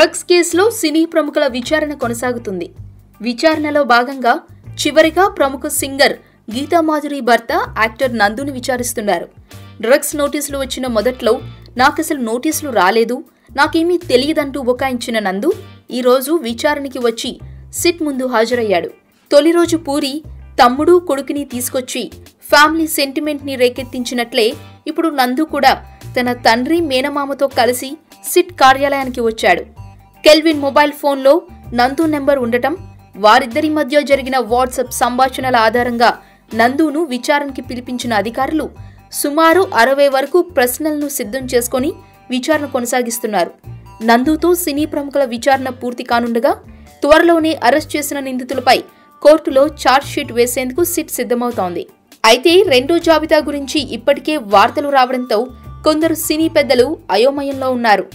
Drugs కేసులో సినీ ప్రముఖుల విచారణ కొనసాగుతుంది. విచారణలో భాగంగా చివరిగా ప్రముఖ సింగర్ గీతామాధురి భర్త యాక్టర్ నందుని విచారిస్తున్నారు. డ్రగ్స్ నోటీసులు వచ్చిన మొదట్లో నాకసలు నోటీసులు రాలేదు, నాకేమీ తెలియదంటూ బుకాయించిన నందు ఈరోజు విచారణకి వచ్చి సిట్ ముందు హాజరయ్యాడు. తొలి రోజు పూరి తమ్ముడు కొడుకుని తీసుకొచ్చి ఫ్యామిలీ సెంటిమెంట్ ని రేకెత్తించినట్లే ఇప్పుడు నందు కూడా తన తండ్రి మేనమామతో కలిసి సిట్ కార్యాలయానికి వచ్చాడు. కెల్విన్ మొబైల్ ఫోన్లో నందు నెంబర్ ఉండటం, వారిద్దరి మధ్య జరిగిన వాట్సాప్ సంభాషణల ఆధారంగా నందును విచారణకి పిలిపించిన అధికారులు సుమారు 60 వరకు ప్రశ్నలను సిద్ధం చేసుకుని విచారణ కొనసాగిస్తున్నారు. నందుతో సినీ ప్రముఖుల విచారణ పూర్తి కానుండగా త్వరలోనే అరెస్ట్ చేసిన నిందితులపై కోర్టులో ఛార్జ్ షీట్ వేసేందుకు సిట్ సిద్ధమవుతోంది. అయితే రెండో జాబితా గురించి ఇప్పటికే వార్తలు రావడంతో కొందరు సినీ పెద్దలు అయోమయంలో ఉన్నారు.